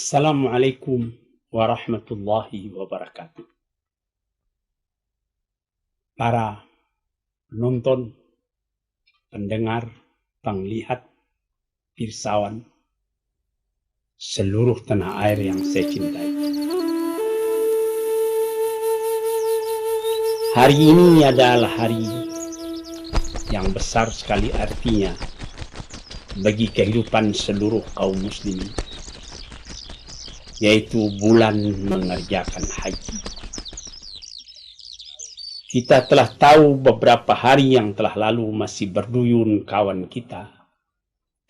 Assalamualaikum warahmatullahi wabarakatuh. Para penonton, pendengar, penglihat, pirsawan, seluruh tanah air yang saya cintai. Hari ini adalah hari yang besar sekali artinya bagi kehidupan seluruh kaum muslimin, yaitu bulan mengerjakan haji. Kita telah tahu beberapa hari yang telah lalu masih berduyun kawan kita,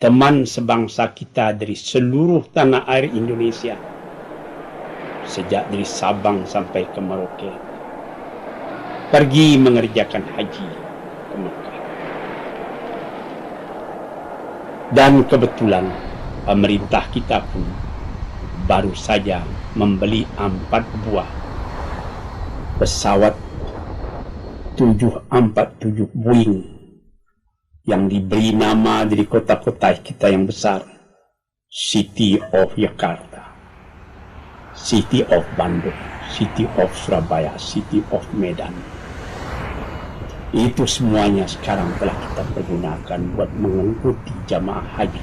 teman sebangsa kita dari seluruh tanah air Indonesia, sejak dari Sabang sampai ke Merauke, pergi mengerjakan haji ke Mekah. Dan kebetulan pemerintah kita pun baru saja membeli 4 buah pesawat 747 Boeing yang diberi nama dari kota-kota kita yang besar, City of Jakarta, City of Bandung, City of Surabaya, City of Medan. Itu semuanya sekarang telah kita pergunakan buat mengikuti jamaah haji,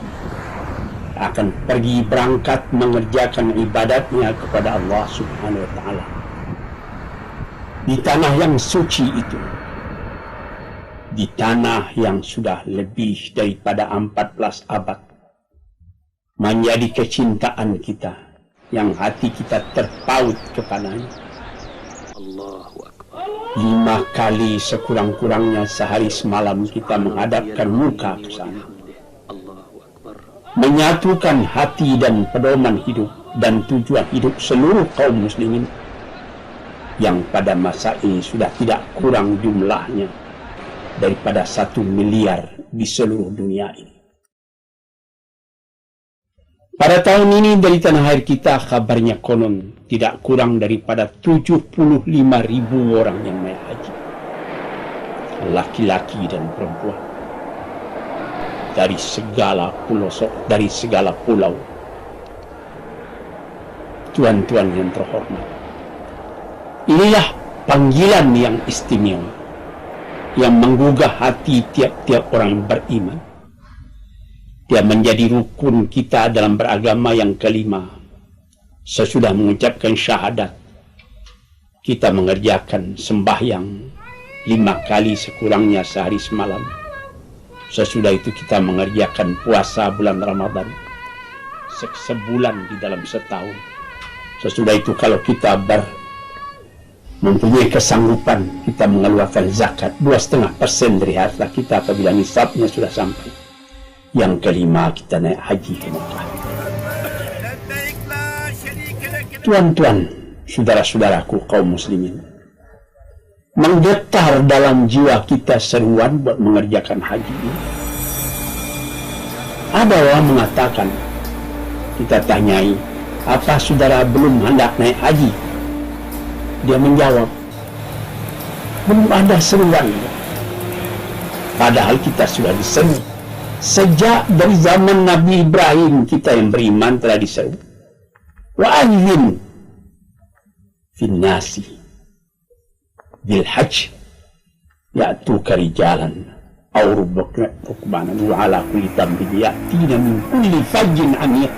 akan pergi berangkat mengerjakan ibadatnya kepada Allah Subhanahu wa Ta'ala di tanah yang suci itu, di tanah yang sudah lebih daripada 14 abad menjadi kecintaan kita, yang hati kita terpaut kepadanya. 5 kali sekurang-kurangnya sehari semalam kita menghadapkan muka ke sana, menyatukan hati dan pedoman hidup dan tujuan hidup seluruh kaum muslimin yang pada masa ini sudah tidak kurang jumlahnya daripada 1 miliar di seluruh dunia ini. Pada tahun ini dari tanah air kita kabarnya konon tidak kurang daripada 75.000 orang yang naik haji, laki-laki dan perempuan, dari segala pelosok, dari segala pulau. Tuan-tuan yang terhormat, inilah panggilan yang istimewa yang menggugah hati tiap-tiap orang beriman. Dia menjadi rukun kita dalam beragama yang kelima. Sesudah mengucapkan syahadat, kita mengerjakan sembahyang 5 kali sekurangnya sehari semalam. Sesudah itu kita mengerjakan puasa bulan Ramadan sebulan di dalam setahun. Sesudah itu kalau kita mempunyai kesanggupan, kita mengeluarkan zakat 2,5% dari harta kita apabila nisabnya sudah sampai. Yang kelima, kita naik haji ke Mekah. Tuan-tuan, saudara-saudaraku kaum muslimin, menggetar dalam jiwa kita seruan buat mengerjakan haji ini. Ada orang mengatakan, kita tanyai, apa saudara belum hendak naik haji? Dia menjawab, belum ada seruan. Padahal kita sudah diseru. Sejak dari zaman Nabi Ibrahim kita yang beriman telah diseru. Wa'adzin fin nasi bil hajj ya'tuka rijalan aw rukbanan wa ala kulli dambin ya'tina min kulli fajjin amiq.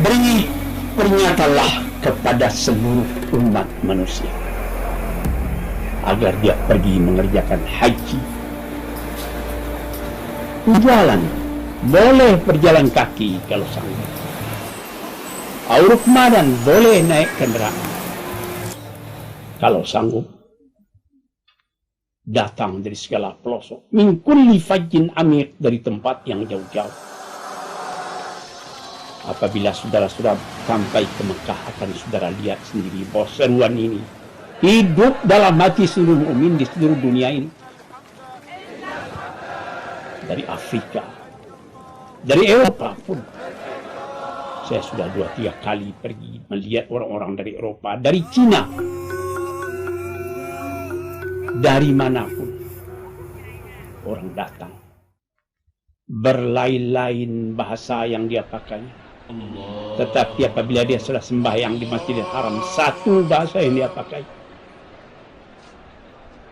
Beri pernyatalah kepada seluruh umat manusia agar dia pergi mengerjakan haji. Jalan, boleh berjalan kaki kalau sanggup. Rukmanan, boleh naik kendaraan kalau sanggup. Datang dari segala pelosok, min kulli fajjin amiq, dari tempat yang jauh-jauh. Apabila saudara-saudara sampai ke Mekah, akan saudara lihat sendiri bahwa seruan ini hidup dalam hati seluruh mukmin di seluruh dunia ini. Dari Afrika, dari Eropa pun. Saya sudah 2-3 kali pergi melihat orang-orang dari Eropa, dari Cina, dari manapun orang datang. Berlain-lain bahasa yang dia pakai, Tetapi apabila dia sudah sembahyang di Masjidil Haram, satu bahasa yang dia pakai.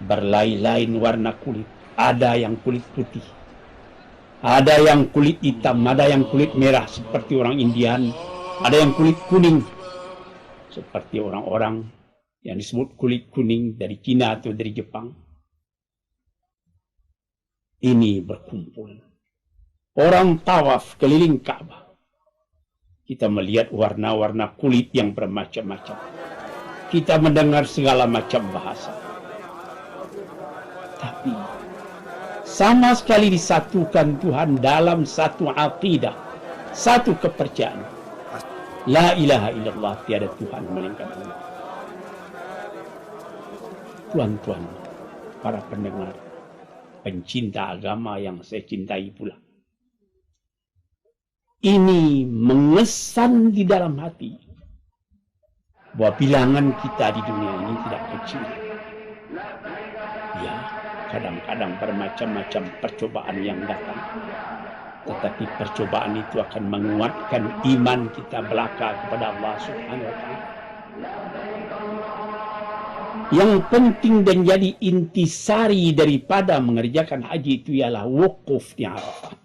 Berlain-lain warna kulit. Ada yang kulit putih, ada yang kulit hitam, ada yang kulit merah seperti orang Indian, ada yang kulit kuning seperti orang-orang yang disebut kulit kuning dari Cina atau dari Jepang. Ini berkumpul. Orang tawaf keliling Ka'bah. Kita melihat warna-warna kulit yang bermacam-macam. Kita mendengar segala macam bahasa. Tapi sama sekali disatukan Tuhan dalam satu aqidah, satu kepercayaan. La ilaha illallah, tiada Tuhan melainkan Allah. Tuan-tuan, para pendengar, pencinta agama yang saya cintai pula. Ini mengesan di dalam hati bahwa bilangan kita di dunia ini tidak kecil. Ya, kadang-kadang bermacam-macam percobaan yang datang. Tetapi percobaan itu akan menguatkan iman kita belaka kepada Allah Subhanahu wa Ta'ala. Yang penting dan jadi intisari daripada mengerjakan haji itu ialah wukuf di Arafah.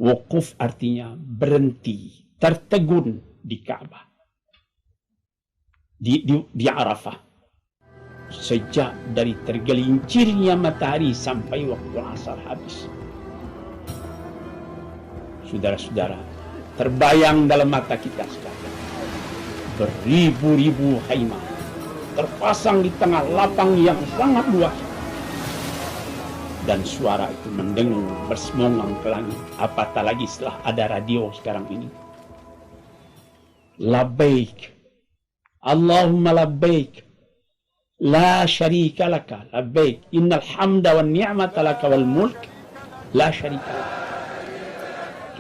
Wukuf artinya berhenti, tertegun di Ka'bah, di Arafah. Sejak dari tergelincirnya matahari sampai waktu asar habis. Saudara-saudara, terbayang dalam mata kita sekarang. Beribu-ribu khaimah terpasang di tengah lapang yang sangat luas. Dan suara itu mendengung bersemongang ke langit. Apatah lagi setelah ada radio sekarang ini. Labbaik, Allahumma labbaik, la syarika laka, labbaik, innal hamda wan ni'mata laka wal mulk, la syarika laka.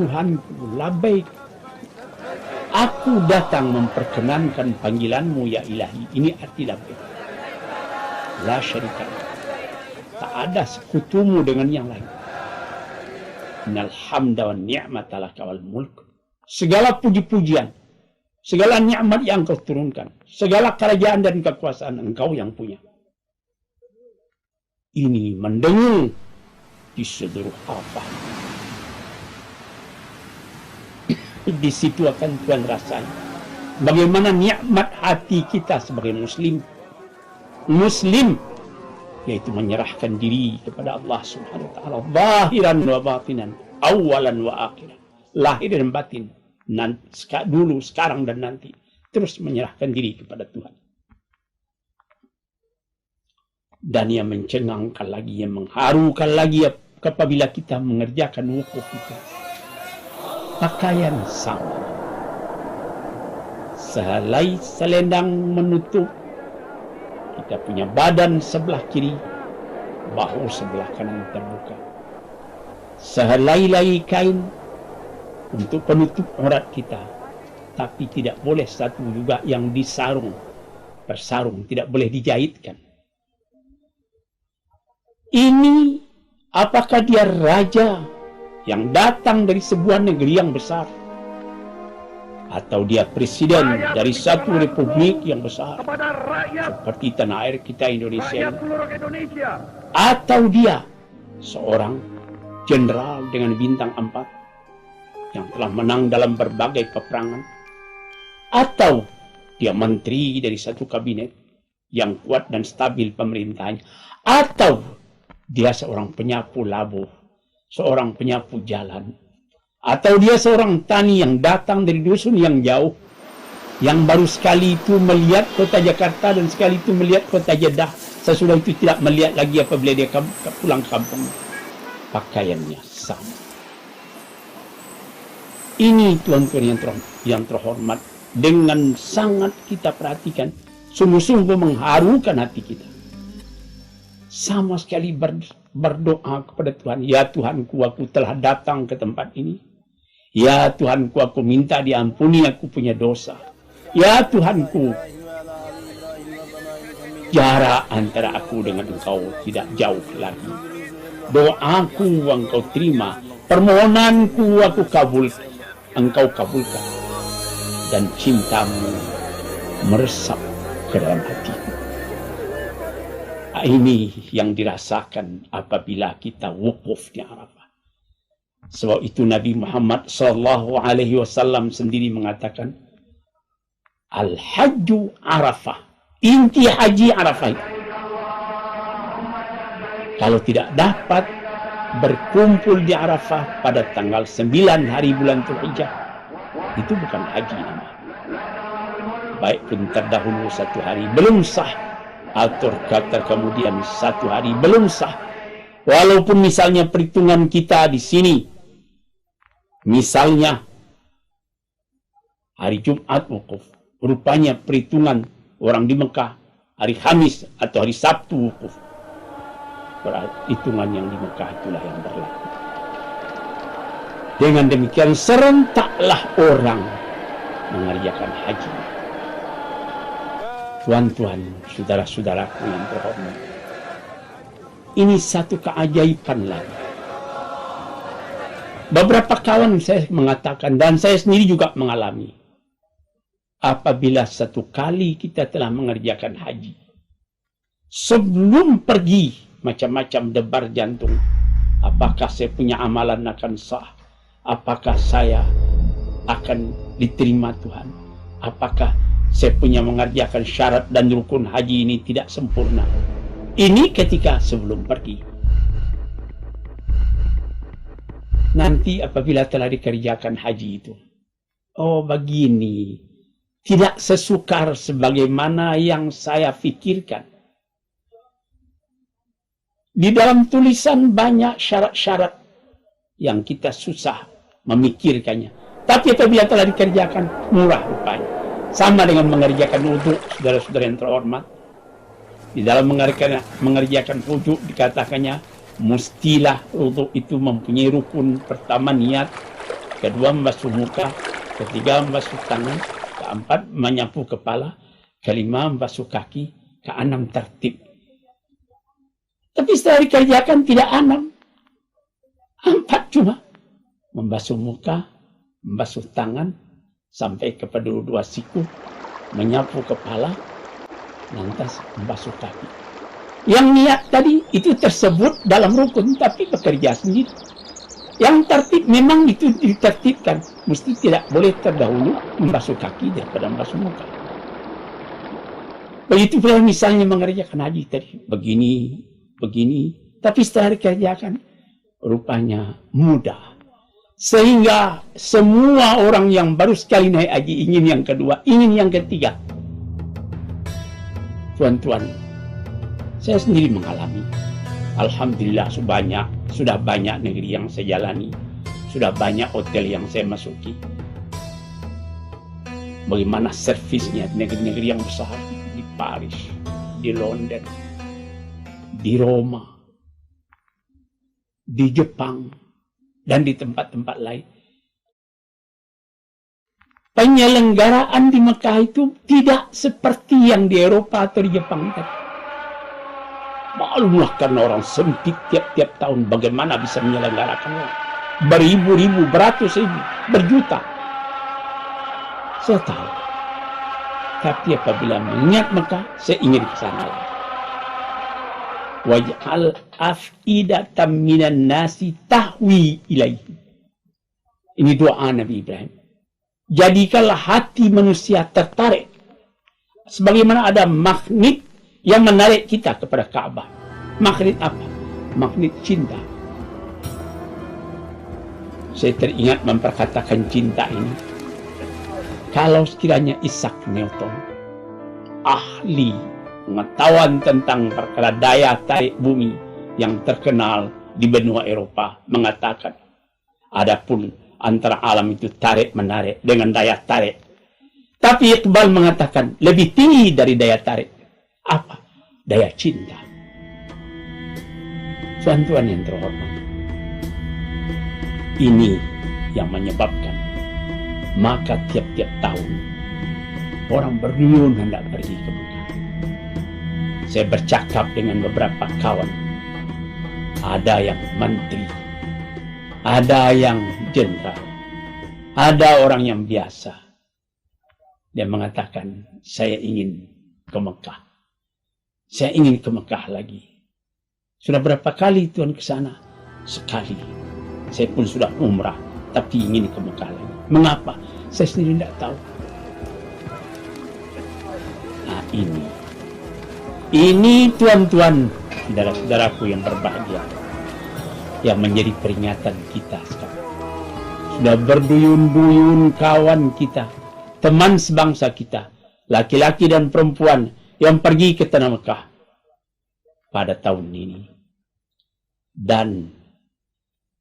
Tuhanku, labbaik, aku datang memperkenankan panggilanmu ya ilahi. Ini arti labbaik. La syarika laka, tak ada sekutumu dengan yang lain. Innal hamda wan ni'mata laka wal mulk. Segala puji-pujian, segala nikmat yang kau turunkan, segala kerajaan dan kekuasaan engkau yang punya. Ini mendengung di seluruh Arafah. Di situ akan Tuhan rasain bagaimana nikmat hati kita sebagai Muslim, yaitu menyerahkan diri kepada Allah Subhanahu wa Ta'ala, zahiran wa batinan, awalan wa akhiran, lahir dan batin, dulu, sekarang dan nanti, terus menyerahkan diri kepada Tuhan. Dan yang mencengangkan lagi, yang mengharukan lagi apabila kita mengerjakan wukuf itu, pakaian sama, sehelai selendang menutup kita punya badan sebelah kiri, bahu sebelah kanan terbuka. Sehelai kain untuk penutup aurat kita, tapi tidak boleh satu juga yang bersarung, tidak boleh dijahitkan. Ini apakah dia raja yang datang dari sebuah negeri yang besar, atau dia presiden dari satu republik yang besar seperti tanah air kita Indonesia, atau dia seorang jenderal dengan bintang 4 yang telah menang dalam berbagai peperangan, atau dia menteri dari satu kabinet yang kuat dan stabil pemerintahannya, atau dia seorang penyapu labuh, seorang penyapu jalan, atau dia seorang tani yang datang dari dusun yang jauh, yang baru sekali itu melihat kota Jakarta dan sekali itu melihat kota Jeddah, sesudah itu tidak melihat lagi apabila dia pulang kampung. Pakaiannya sama. Ini tuan-tuan yang terhormat, dengan sangat kita perhatikan, sungguh-sungguh mengharukan hati kita. Sama sekali berdoa kepada Tuhan, ya Tuhanku, aku telah datang ke tempat ini. Ya Tuhanku, aku minta diampuni aku punya dosa. Ya Tuhanku, jarak antara aku dengan Engkau tidak jauh lagi. Doaku Engkau terima, permohonanku aku kabul. engkau kabulkan, dan cintamu meresap ke dalam hatiku. Ini yang dirasakan apabila kita wukuf di Arafah. Sebab itu Nabi Muhammad SAW sendiri mengatakan, Al-Hajju Arafah. Inti haji Arafah itu. Kalau tidak dapat berkumpul di Arafah pada tanggal 9 hari bulan Dzulhijjah, itu bukan haji namanya. Baik pun terdahulu 1 hari belum sah, atau kata kemudian 1 hari belum sah. Walaupun misalnya perhitungan kita di sini, misalnya hari Jumat wukuf, rupanya perhitungan orang di Mekah hari Kamis atau hari Sabtu wukuf. Hitungan yang di Mekah itulah yang berlaku. Dengan demikian serentaklah orang mengerjakan haji. Tuan-tuan, saudara-saudaraku yang terhormat, ini satu keajaiban lagi. Beberapa kawan saya mengatakan, dan saya sendiri juga mengalami, apabila satu kali kita telah mengerjakan haji, sebelum pergi macam-macam debar jantung. Apakah saya punya amalan akan sah? Apakah saya akan diterima Tuhan? Apakah saya punya mengerjakan syarat dan rukun haji ini tidak sempurna? Ini ketika sebelum pergi. Nanti apabila telah dikerjakan haji itu, oh begini, tidak sesukar sebagaimana yang saya pikirkan. Di dalam tulisan banyak syarat-syarat yang kita susah memikirkannya. Tapi apabila telah dikerjakan, murah rupanya. Sama dengan mengerjakan wudhu, saudara-saudara yang terhormat. Di dalam mengerjakan wudhu dikatakannya, mustilah wudhu itu mempunyai rukun. Pertama niat, kedua membasuh muka, ketiga membasuh tangan, keempat menyapu kepala, kelima membasuh kaki, keenam tertib. Tapi setelah dikerjakan tidak 6. 4 cuma. Membasuh muka, membasuh tangan, sampai kepada 2 siku, menyapu kepala, lantas membasuh kaki. Yang niat tadi itu tersebut dalam rukun, tapi bekerja sendiri. Yang tertib memang itu ditertibkan. Mesti tidak boleh terdahulu membasuh kaki daripada membasuh muka. Begitu pula misalnya mengerjakan haji tadi. Begini, tapi setelah dikerjakan rupanya mudah, sehingga semua orang yang baru sekali naik haji ingin yang kedua, ingin yang ketiga. Tuan-tuan, saya sendiri mengalami. Alhamdulillah sudah banyak negeri yang saya jalani, sudah banyak hotel yang saya masuki. Bagaimana servisnya di negeri-negeri yang besar, di Paris, di London, di Roma, di Jepang, dan di tempat-tempat lain. Penyelenggaraan di Mekah itu tidak seperti yang di Eropa atau di Jepang tadi. Maklumlah karena orang sempit tiap-tiap tahun bagaimana bisa menyelenggarakan beribu-ribu, beratus ribu, berjuta. Saya tahu. Tapi apabila mengingat Mekah, saya ingin ke sana lagi. Waj'al af'idatan minan nasi tahwi ilaihi. Ini doa Nabi Ibrahim. Jadikanlah hati manusia tertarik. Sebagaimana ada magnet yang menarik kita kepada Ka'bah. Magnet apa? Magnet cinta. Saya teringat memperkatakan cinta ini. Kalau sekiranya Isaac Newton, ahli pengetahuan tentang perkara daya tarik bumi yang terkenal di benua Eropa, mengatakan adapun antara alam itu tarik-menarik dengan daya tarik. Tapi Iqbal mengatakan lebih tinggi dari daya tarik. Apa? Daya cinta. Tuan-tuan yang terhormat, ini yang menyebabkan maka tiap-tiap tahun orang berduyun hendak pergi ke Mekah. Saya bercakap dengan beberapa kawan. Ada yang menteri, ada yang jenderal, Ada orang yang biasa. Dia mengatakan, saya ingin ke Mekah. Saya ingin ke Mekah lagi. Sudah berapa kali Tuhan ke sana? Sekali. Saya pun sudah umrah, tapi ingin ke Mekah lagi. Mengapa? Saya sendiri tidak tahu. Nah ini tuan-tuan, saudara-saudaraku yang berbahagia, yang menjadi peringatan kita sekarang. Sudah berduyun-duyun kawan kita, teman sebangsa kita, laki-laki dan perempuan yang pergi ke tanah Mekah pada tahun ini. Dan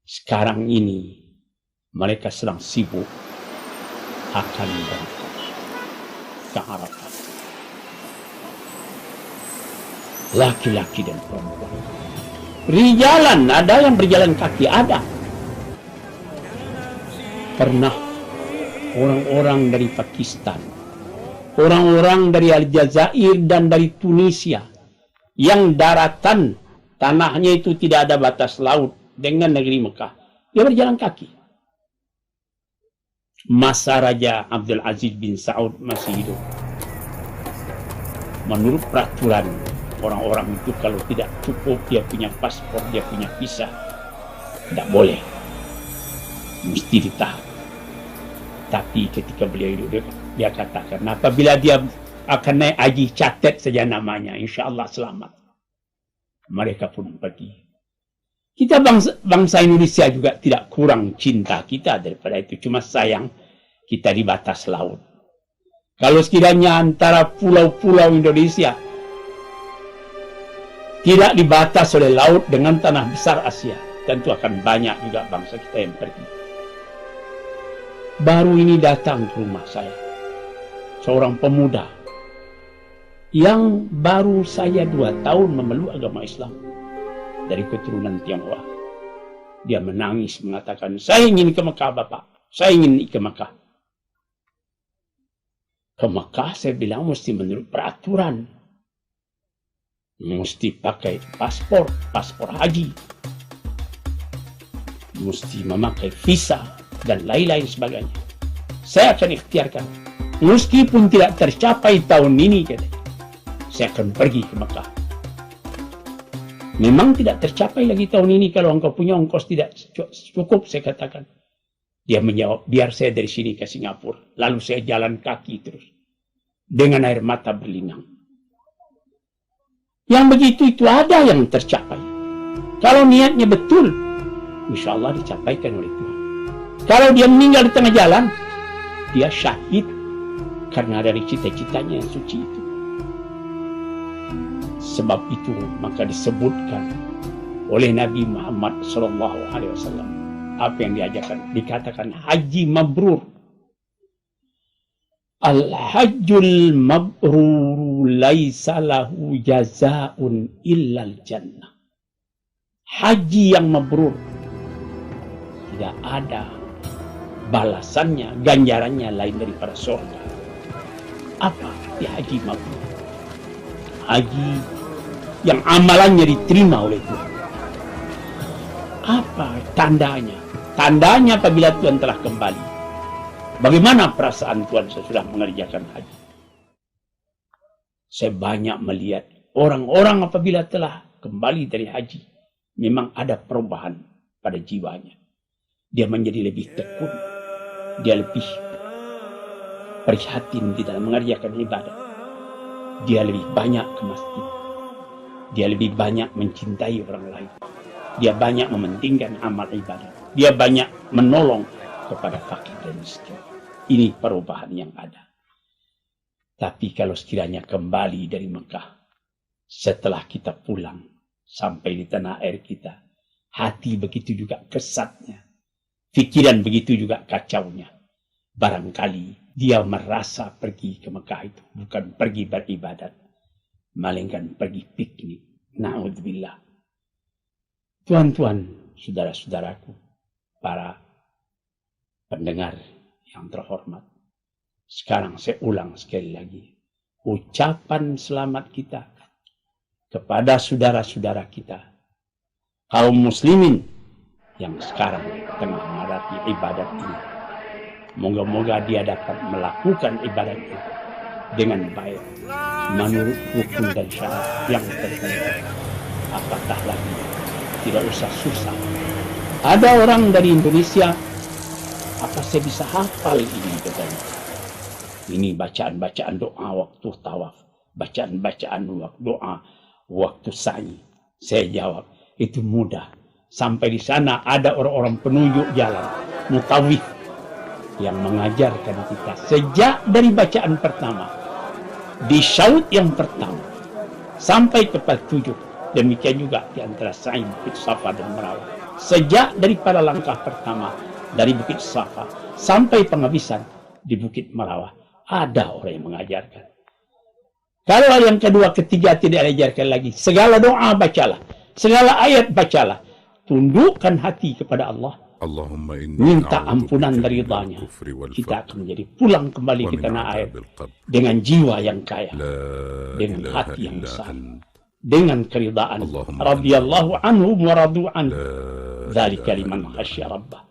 sekarang ini mereka sedang sibuk akan berangkat ke Arafah. Laki-laki dan perempuan. Berjalan, ada yang berjalan kaki, ada. Pernah orang-orang dari Pakistan, orang-orang dari Aljazair dan dari Tunisia, yang daratan tanahnya itu tidak ada batas laut dengan negeri Mekah, dia berjalan kaki. Masa Raja Abdul Aziz bin Saud masih hidup, menurut peraturan orang-orang itu, kalau tidak cukup dia punya paspor, dia punya visa, tidak boleh, mesti ditahan. Tapi ketika beliau hidup, dia katakan, apabila dia akan naik haji, catat saja namanya, insya Allah selamat. Mereka pun pergi. Kita bangsa Indonesia juga tidak kurang cinta kita daripada itu. Cuma sayang kita di batas laut. Kalau sekiranya antara pulau-pulau Indonesia tidak dibatas oleh laut dengan tanah besar Asia, tentu akan banyak juga bangsa kita yang pergi. Baru ini datang ke rumah saya seorang pemuda yang baru saja 2 tahun memeluk agama Islam dari keturunan Tionghoa. Dia menangis mengatakan, saya ingin ke Mekah Bapak, saya ingin ke Mekah. Ke Mekah saya bilang mesti menurut peraturan, mesti pakai paspor haji, mesti memakai visa dan lain-lain sebagainya. Saya akan ikhtiarkan, meskipun tidak tercapai tahun ini, katanya, saya akan pergi ke Mekah. Memang tidak tercapai lagi tahun ini, kalau engkau punya ongkos tidak cukup, saya katakan. Dia menjawab, biar saya dari sini ke Singapura, lalu saya jalan kaki terus dengan air mata berlinang. Yang begitu itu ada yang tercapai. Kalau niatnya betul, insya Allah dicapaikan oleh Tuhan. Kalau dia meninggal di tengah jalan, dia syahid karena dari cita-citanya yang suci itu. Sebab itu maka disebutkan oleh Nabi Muhammad SAW, apa yang diajarkan, dikatakan haji mabrur. Al-hajjul mabrur laisa lahu jazaa'un illal jannah. Haji yang mabrur tidak ada balasannya, ganjarannya lain daripada surga. Apa arti haji mabrur? Haji yang amalannya diterima oleh Tuhan. Apa tandanya? Tandanya apabila Tuhan telah kembali. Bagaimana perasaan Tuhan sesudah mengerjakan haji? Saya banyak melihat orang-orang apabila telah kembali dari haji, memang ada perubahan pada jiwanya. Dia menjadi lebih tekun. Dia lebih prihatin di dalam mengerjakan ibadah. Dia lebih banyak ke masjid. Dia lebih banyak mencintai orang lain. Dia banyak mementingkan amal ibadah. Dia banyak menolong kepada fakir dan miskin. Ini perubahan yang ada. Tapi kalau sekiranya kembali dari Mekah, setelah kita pulang sampai di tanah air kita, hati begitu juga kesatnya, pikiran begitu juga kacaunya. Barangkali dia merasa pergi ke Mekah itu bukan pergi beribadat, melainkan pergi piknik. Na'udzubillah. Tuan-tuan, saudara-saudaraku, para pendengar yang terhormat, sekarang saya ulang sekali lagi, ucapan selamat kita kepada saudara-saudara kita, kaum muslimin yang sekarang tengah menghadapi ibadat ini. Moga-moga dia dapat melakukan ibadat itu dengan baik menurut rukun dan syarat yang tertentu. Apatah lagi, tidak usah susah. Ada orang dari Indonesia, apa saya bisa hafal ini katanya? Ini bacaan-bacaan doa waktu tawaf, bacaan-bacaan doa waktu sa'i. Saya jawab, itu mudah. Sampai di sana ada orang-orang penunjuk jalan, mutawif, yang mengajarkan kita sejak dari bacaan pertama, di syaud yang pertama, sampai kepada 7. Demikian juga di antara sa'i Bukit Safa dan Marwah. Sejak daripada langkah pertama dari Bukit Safa sampai penghabisan di Bukit Marwah, ada orang yang mengajarkan. Kalau yang kedua, ketiga tidak diajarkan lagi, segala doa bacalah, segala ayat bacalah, tundukkan hati kepada Allah, minta ampunan dari ridhanya. Kita akan menjadi pulang kembali ke tanah air dengan jiwa yang kaya, dengan hati yang besar, dengan keridaan. Radhiyallahu anhu wa radu anhu. Dzalika liman khasyya rabbah.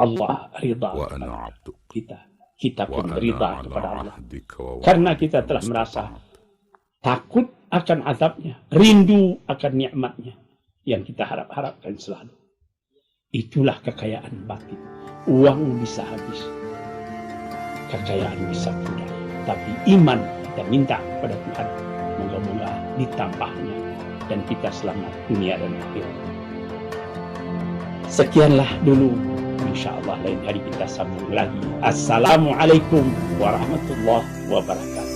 Allah ridha kepada kita pun ridha kepada Allah. Karena kita telah merasa takut akan azabnya, rindu akan nikmatnya yang kita harap-harapkan selalu. Itulah kekayaan batin. Uang bisa habis, kekayaan bisa pudar, tapi iman kita minta kepada Tuhan, moga-moga ditambahnya dan kita selamat dunia dan akhirat. Sekianlah dulu, insyaallah lain hari kita sambung lagi. Assalamualaikum warahmatullahi wabarakatuh.